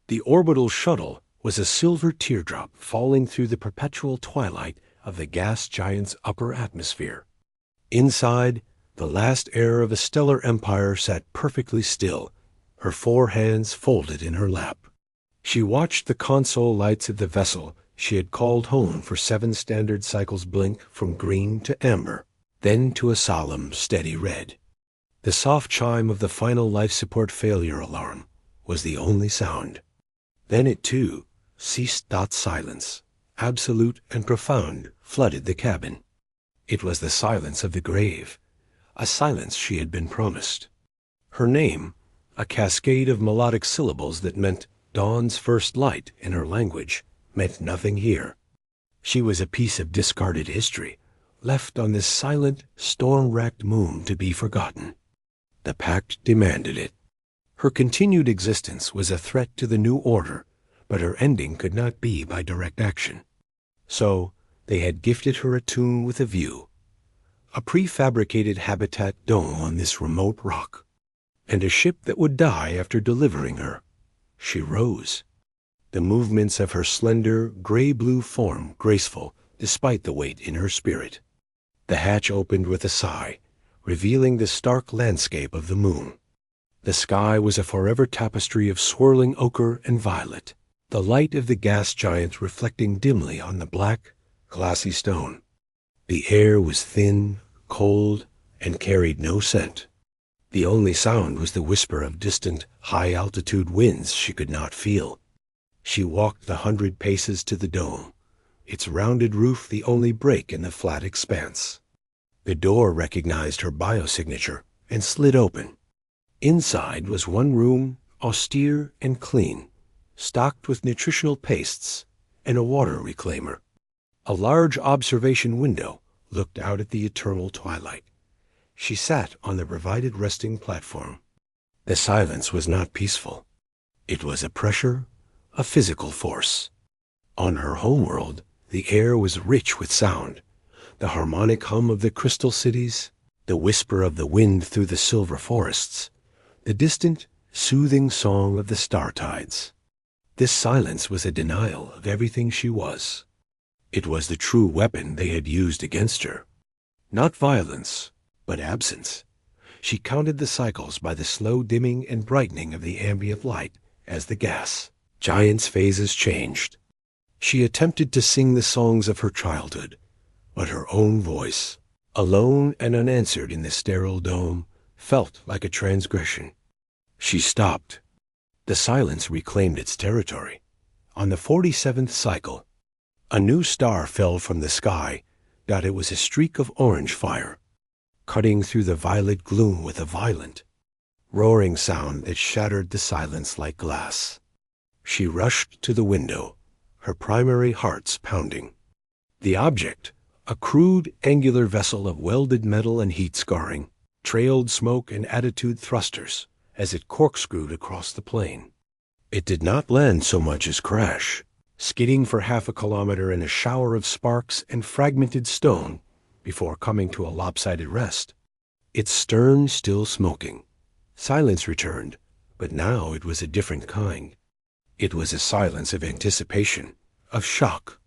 The orbital shuttle was a silver teardrop falling through the perpetual twilight of the gas giant's upper atmosphere. Inside, the last heir of a stellar empire sat perfectly still, her 4 hands folded in her lap. She watched the console lights of the vessel she had called home for 7 standard cycles blink from green to amber, then to a solemn, steady red. The soft chime of the final life support failure alarm was the only sound. Then it, too, ceased. Silence, absolute and profound, flooded the cabin. It was the silence of the grave, a silence she had been promised. Her name, a cascade of melodic syllables that meant dawn's first light in her language, meant nothing here. She was a piece of discarded history, left on this silent, storm-racked moon to be forgotten. The pact demanded it. Her continued existence was a threat to the new order, but her ending could not be by direct action. So they had gifted her a tomb with a view, a prefabricated habitat dome on this remote rock, and a ship that would die after delivering her. She rose, the movements of her slender, gray-blue form graceful despite the weight in her spirit. The hatch opened with a sigh, revealing the stark landscape of the moon. The sky was a forever tapestry of swirling ochre and violet, the light of the gas giant reflecting dimly on the black, glassy stone. The air was thin, cold, and carried no scent. The only sound was the whisper of distant, high-altitude winds she could not feel. She walked the 100 paces to the dome, its rounded roof the only break in the flat expanse. The door recognized her biosignature and slid open. Inside was one room, austere and clean, stocked with nutritional pastes and a water reclaimer. A large observation window looked out at the eternal twilight. She sat on the provided resting platform. The silence was not peaceful. It was a pressure, a physical force. On her homeworld, the air was rich with sound, the harmonic hum of the crystal cities, the whisper of the wind through the silver forests, the distant, soothing song of the star tides. This silence was a denial of everything she was. It was the true weapon they had used against her. Not violence, but absence. She counted the cycles by the slow dimming and brightening of the ambient light as the gas giant's phases changed. She attempted to sing the songs of her childhood, but her own voice, alone and unanswered in the sterile dome, felt like a transgression. She stopped. The silence reclaimed its territory. On the 47th cycle, a new star fell from the sky. It was a streak of orange fire, cutting through the violet gloom with a violent, roaring sound that shattered the silence like glass. She rushed to the window, her primary hearts pounding. The object, a crude, angular vessel of welded metal and heat scarring, trailed smoke and attitude thrusters as it corkscrewed across the plain. It did not land so much as crash, skidding for half a kilometer in a shower of sparks and fragmented stone before coming to a lopsided rest. Its stern still smoking. Silence returned, but now it was a different kind. It was a silence of anticipation, of shock.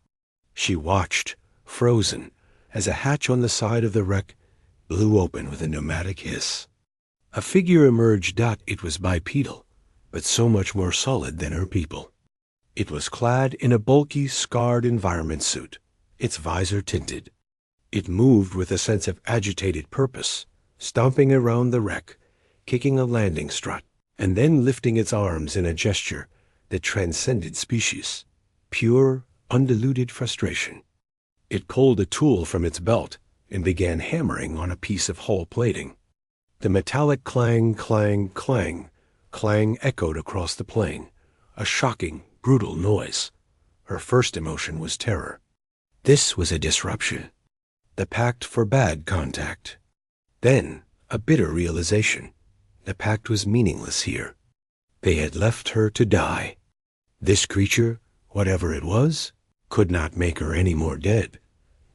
She watched, frozen, as a hatch on the side of the wreck blew open with a pneumatic hiss. A figure emerged. It was bipedal, but so much more solid than her people. It was clad in a bulky, scarred environment suit, its visor tinted. It moved with a sense of agitated purpose, stomping around the wreck, kicking a landing strut, and then lifting its arms in a gesture that transcended species, pure, undiluted frustration. It pulled a tool from its belt and began hammering on a piece of hull plating. The metallic clang, clang, clang, clang echoed across the plain, a shocking, brutal noise. Her first emotion was terror. This was a disruption. The pact forbade contact. Then, a bitter realization. The pact was meaningless here. They had left her to die. This creature, whatever it was, could not make her any more dead.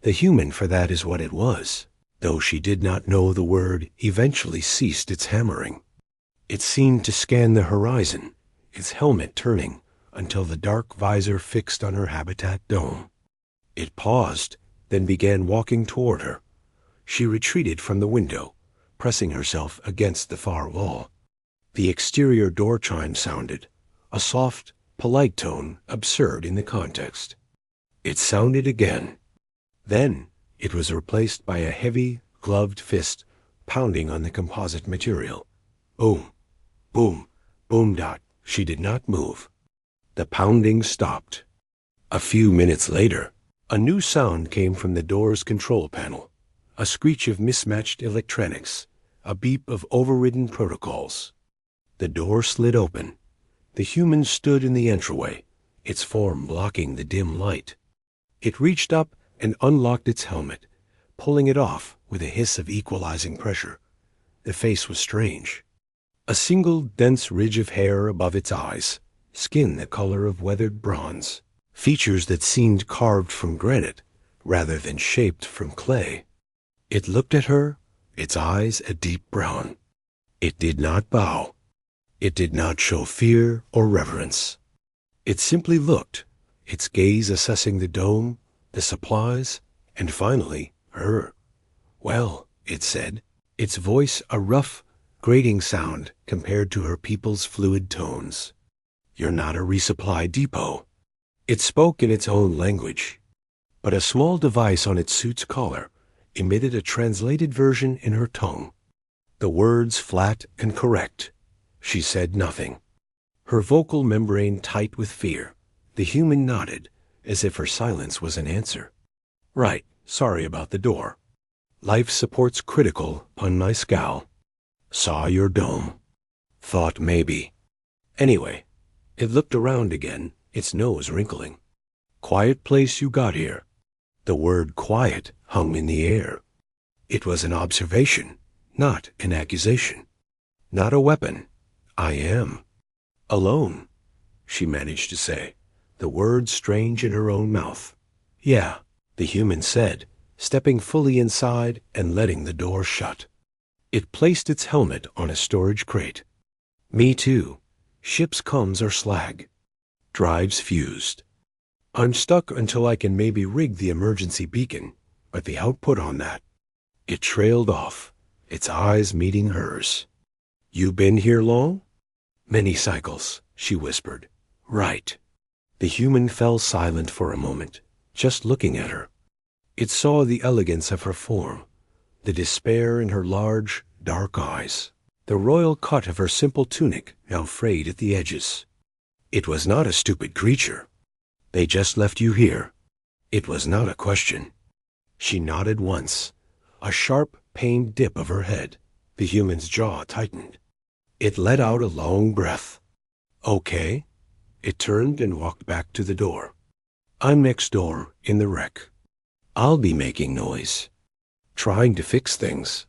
The human for that is what it was. Though she did not know the word, eventually ceased its hammering. It seemed to scan the horizon, its helmet turning, until the dark visor fixed on her habitat dome. It paused, then began walking toward her. She retreated from the window, pressing herself against the far wall. The exterior door chime sounded, a soft, polite tone absurd in the context. It sounded again. Then it was replaced by a heavy, gloved fist pounding on the composite material. Boom, boom, boom dot. She did not move. The pounding stopped. A few minutes later, a new sound came from the door's control panel, a screech of mismatched electronics, a beep of overridden protocols. The door slid open. The human stood in the entryway, its form blocking the dim light. It reached up and unlocked its helmet, pulling it off with a hiss of equalizing pressure. The face was strange. A single dense ridge of hair above its eyes, skin the color of weathered bronze, features that seemed carved from granite rather than shaped from clay. It looked at her, its eyes a deep brown. It did not bow. It did not show fear or reverence. It simply looked, its gaze assessing the dome, the supplies, and finally, her. Well, it said, its voice a rough, grating sound compared to her people's fluid tones. You're not a resupply depot. It spoke in its own language, but a small device on its suit's collar emitted a translated version in her tongue. The words flat and correct. She said nothing. Her vocal membrane tight with fear. The human nodded, as if her silence was an answer. Right, sorry about the door. Life support's critical on my scowl. Saw your dome. Thought maybe. Anyway, it looked around again, its nose wrinkling. Quiet place you got here. The word quiet hung in the air. It was an observation, not an accusation. Not a weapon. I am. Alone, she managed to say, the word strange in her own mouth. Yeah, the human said, stepping fully inside and letting the door shut. It placed its helmet on a storage crate. Me too. Ship's comms are slag. Drives fused. I'm stuck until I can maybe rig the emergency beacon, but the output on that. It trailed off, its eyes meeting hers. You been here long? Many cycles, she whispered. Right. The human fell silent for a moment, just looking at her. It saw the elegance of her form, the despair in her large, dark eyes, the royal cut of her simple tunic now frayed at the edges. It was not a stupid creature. They just left you here. It was not a question. She nodded once, a sharp, pained dip of her head. The human's jaw tightened. It let out a long breath. Okay. It turned and walked back to the door. I'm next door, in the wreck. I'll be making noise. Trying to fix things.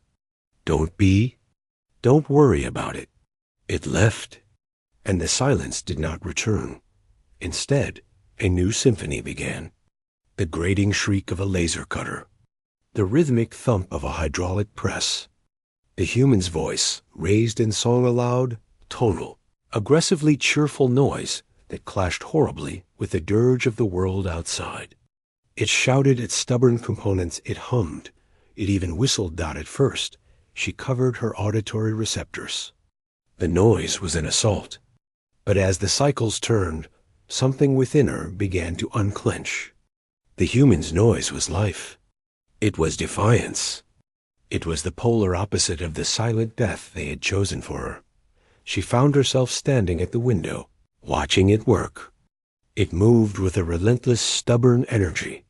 Don't be. Don't worry about it. It left, and the silence did not return. Instead, a new symphony began. The grating shriek of a laser cutter. The rhythmic thump of a hydraulic press. The human's voice, raised in song aloud, tonal, aggressively cheerful noise that clashed horribly with the dirge of the world outside. It shouted at stubborn components, it hummed, it even whistled Dot at first. She covered her auditory receptors. The noise was an assault. But as the cycles turned, something within her began to unclench. The human's noise was life. It was defiance. It was the polar opposite of the silent death they had chosen for her. She found herself standing at the window, watching it work. It moved with a relentless, stubborn energy.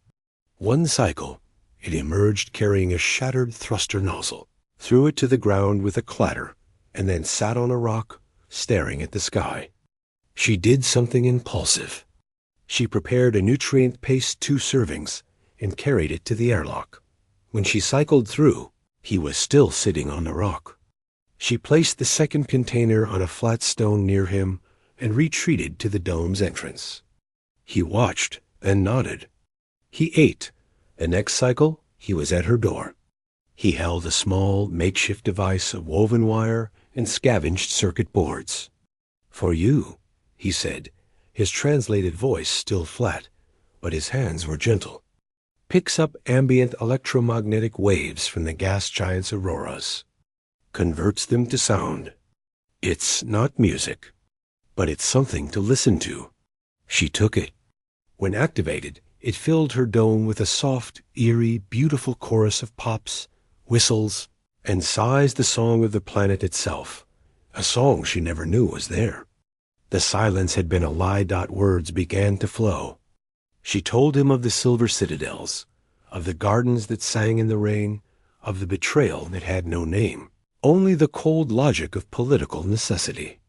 One cycle, it emerged carrying a shattered thruster nozzle, threw it to the ground with a clatter, and then sat on a rock, staring at the sky. She did something impulsive. She prepared a nutrient-paced 2 servings and carried it to the airlock. When she cycled through, he was still sitting on the rock. She placed the second container on a flat stone near him and retreated to the dome's entrance. He watched, then nodded. He ate. The next cycle, he was at her door. He held a small, makeshift device of woven wire and scavenged circuit boards. For you, he said, his translated voice still flat, but his hands were gentle. Picks up ambient electromagnetic waves from the gas giant's auroras. Converts them to sound. It's not music, but it's something to listen to. She took it. When activated, it filled her dome with a soft, eerie, beautiful chorus of pops, whistles, and sighs, the song of the planet itself, a song she never knew was there. The silence had been a lie. Words began to flow. She told him of the silver citadels, of the gardens that sang in the rain, of the betrayal that had no name, only the cold logic of political necessity.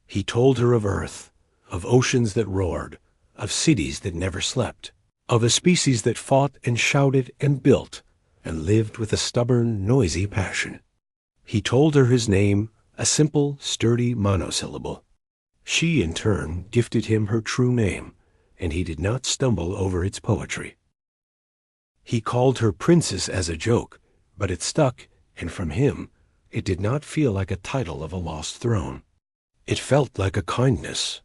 He told her of Earth, of oceans that roared, of cities that never slept, of a species that fought and shouted and built and lived with a stubborn, noisy passion. He told her his name, a simple, sturdy monosyllable. She, in turn, gifted him her true name, and he did not stumble over its poetry. He called her princess as a joke, but it stuck, and from him, it did not feel like a title of a lost throne. It felt like a kindness.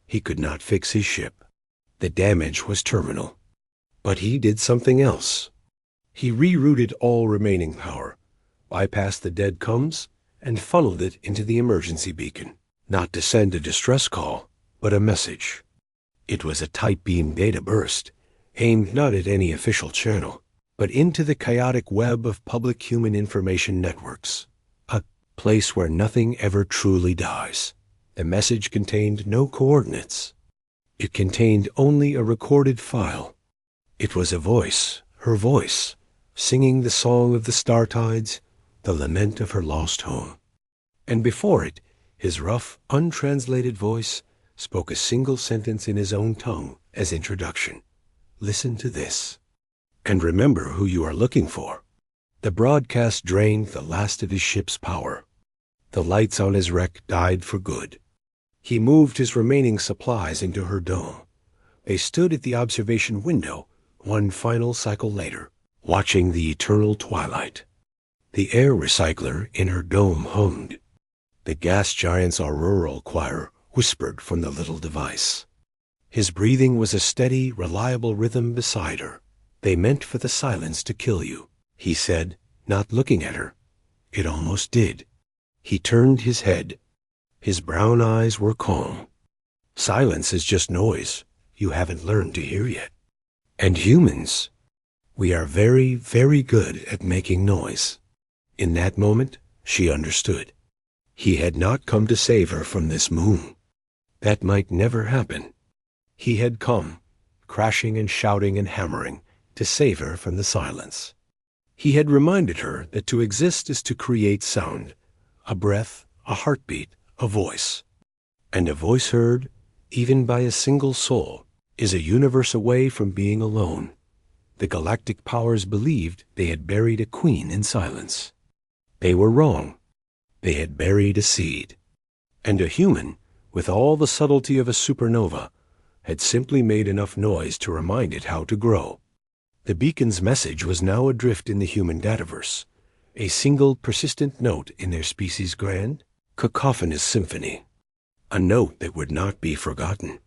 He could not fix his ship. The damage was terminal. But he did something else. He rerouted all remaining power, bypassed the dead coms, and funneled it into the emergency beacon, not to send a distress call, but a message. It was a tight beam data burst, aimed not at any official channel, but into the chaotic web of public human information networks, a place where nothing ever truly dies. The message contained no coordinates. It contained only a recorded file. It was a voice, her voice, singing the song of the star tides, the lament of her lost home. And before it, his rough, untranslated voice spoke a single sentence in his own tongue as introduction. Listen to this. And remember who you are looking for. The broadcast drained the last of his ship's power. The lights on his wreck died for good. He moved his remaining supplies into her dome. They stood at the observation window one final cycle later, watching the eternal twilight. The air recycler in her dome hummed. The gas giant's auroral choir whispered from the little device. His breathing was a steady, reliable rhythm beside her. They meant for the silence to kill you, he said, not looking at her. It almost did. He turned his head. His brown eyes were calm. Silence is just noise you haven't learned to hear yet. And humans, we are very, very good at making noise. In that moment, she understood. He had not come to save her from this moon. That might never happen. He had come, crashing and shouting and hammering, to save her from the silence. He had reminded her that to exist is to create sound, a breath, a heartbeat, a voice. And a voice heard, even by a single soul, is a universe away from being alone. The galactic powers believed they had buried a queen in silence. They were wrong. They had buried a seed. And a human, with all the subtlety of a supernova, had simply made enough noise to remind it how to grow. The beacon's message was now adrift in the human dataverse, a single persistent note in their species' grand, cacophonous symphony, a note that would not be forgotten.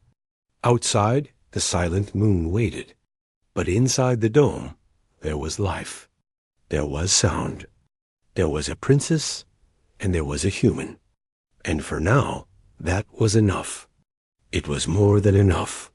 Outside, the silent moon waited, but inside the dome, there was life. There was sound. There was a princess, and there was a human. And for now, that was enough. It was more than enough.